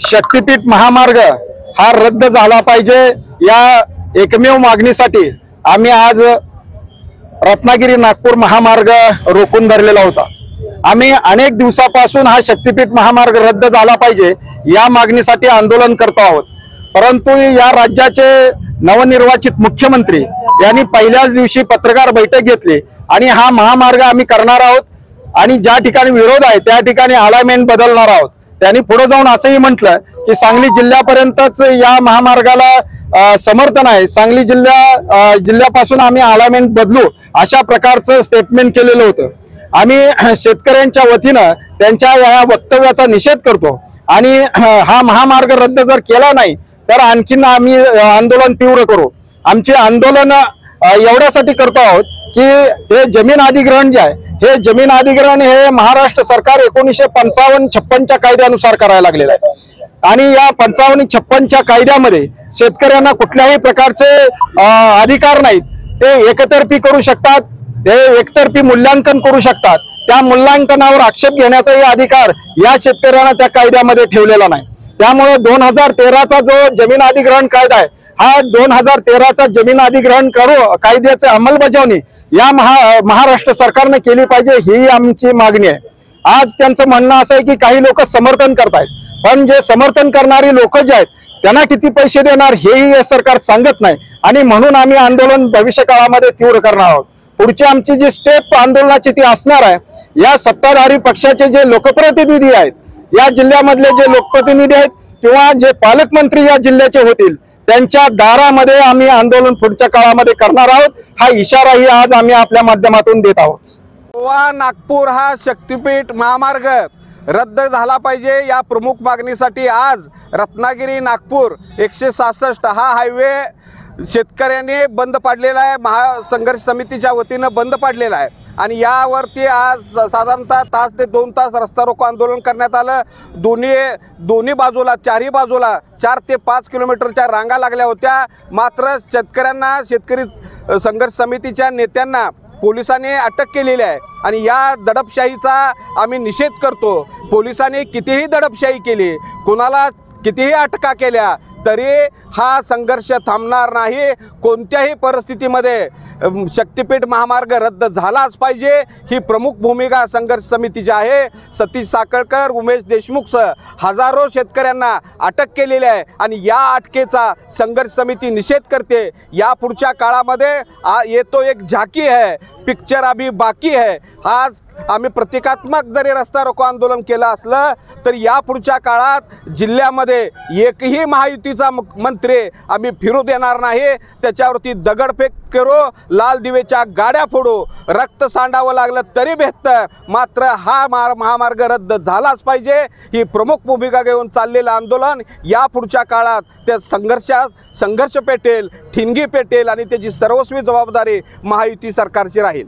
शक्तीपीठ महामार्ग हा रद्द झाला पाहिजे या एकमेव मागणीसाठी आम्ही आज रत्नागिरी नागपूर महामार्ग रोखून धरलेला होता। आम्ही अनेक दिवसापासून हा शक्तीपीठ महामार्ग रद्द झाला पाहिजे या मागणीसाठी आंदोलन करतो आहोत, परंतु या राज्याचे नवनिर्वाचित मुख्यमंत्री यांनी पहिल्याच दिवशी पत्रकार बैठक घेतली आणि हा महामार्ग आम्ही करणार आहोत आणि ज्या ठिकाणी विरोध आहे त्या ठिकाणी अलाइनमेंट बदलणार आहोत। त्यांनी पुढे जाऊन असंही म्हटलं की सांगली जिल्ह्यापर्यंतच या महामार्गाला समर्थन आहे, सांगली जिल्ह्यापासून आम्ही अलाइनमेंट बदलू अशा प्रकारचं स्टेटमेंट केलेलं होतं। आम्ही शेतकऱ्यांच्या वतीनं त्यांच्या या वक्तव्याचा निषेध करतो आणि हा महामार्ग रद्द जर केला नाही तर आणखीन आम्ही आंदोलन तीव्र करू। आमचे आंदोलन एवढ्यासाठी करतो आहोत की हे जमीन अधिग्रहण जे आहे हे जमीन अधिग्रहण हे महाराष्ट्र सरकार 1955-56 कायद्यानुसार करायला लागलेलं आहे आणि या 55-56 कायद्यामध्ये शेतकऱ्यांना कुठल्याही प्रकारचे अधिकार नाहीत। ते एकतर्फी करू शकतात, ते एकतर्फी मूल्यांकन करू शकतात, त्या मूल्यांकनावर आक्षेप घेण्याचाही अधिकार या शेतकऱ्यांना त्या कायद्यामध्ये ठेवलेला नाही। त्यामुळे 2013चा जो जमीन अधिग्रहण कायदा आहे हा 2013चा जमीन अधिग्रहण कायद्याची अंमलबजावणी या महाराष्ट्र सरकारने केली पाहिजे ही आमची मागणी आहे। आज त्यांचं म्हणणं असं आहे की काही लोक समर्थन करतायत, पण जे समर्थन करणारी लोक जे आहेत त्यांना किती पैसे देणार हेही हे सरकार सांगत नाही आणि म्हणून आम्ही आंदोलन भविष्य काळामध्ये तीव्र करणार आहोत। पुढची आमची जी स्टेप आंदोलनाची ती असणार आहे, या सत्ताधारी पक्षाचे जे लोकप्रतिनिधी आहेत, या जिल्ह्यामधले जे लोकप्रतिनिधी आहेत किंवा जे पालकमंत्री या जिल्ह्याचे होतील त्यांच्या दारामध्ये आम्ही आंदोलन पुढच्या काळामध्ये करणार आहोत। हा इशाराही आज आम्ही आपल्या माध्यमातून देत आहोत। गोवा नागपूर हा शक्तीपीठ महामार्ग रद्द झाला पाहिजे या प्रमुख मागणीसाठी आज रत्नागिरी नागपूर 166 हा हायवे शेतकऱ्यांनी बंद पाडलेला आहे, महासंघर्ष समितीच्या वतीनं बंद पाडलेला आहे आणि यावरती आज साधारणतः तास ते 2 तास रस्ता रोको आंदोलन करण्यात आलं। दोन्ही बाजूला चारही बाजूला 4 ते 5 किलोमीटरच्या रांगा लागल्या होत्या। मात्र शेतकऱ्यांना शेतकरी संघर्ष समितीच्या नेत्यांना पोलिसांनी अटक केलेली आहे आणि या दडपशाहीचा आम्ही निषेध करतो। पोलिसांनी कितीही दडपशाही केली, कोणाला कितीही अटका केल्या तरी हा संघर्ष थांबणार नाही। कोणत्याही परिस्थितीमध्ये शक्तीपीठ महामार्ग रद्द झालाच पाहिजे ही प्रमुख भूमिका संघर्ष समितीची आहे। सतीश साखळकर, उमेश देशमुखसह हजारो शेतकऱ्यांना अटक केलेली आहे आणि या अटकेचा संघर्ष समिती निषेध करते। या पुढच्या काळामध्ये ये तो एक झाकी है, पिक्चर अभी बाकी है। आज आम्ही प्रतिकात्मक जरी रस्ता रोको आंदोलन केलं असलं तर या पुढच्या काळात जिल्ह्यामध्ये एकही महायुतीचा मंत्री आम्ही फिरू देणार नाही। त्याच्यावरती दगडफेक करू, लाल दिवेच्या गाड्या फोडू, रक्त सांडावं लागलं तरी बेहतर, मात्र हा महामार्ग रद्द झालाच पाहिजे ही प्रमुख भूमिका घेऊन चाललेलं आंदोलन या पुढच्या काळात त्या संघर्ष पेटेल, ठिणगी पेटेल आणि त्याची सर्वस्वी जबाबदारी महायुती सरकारची राहील।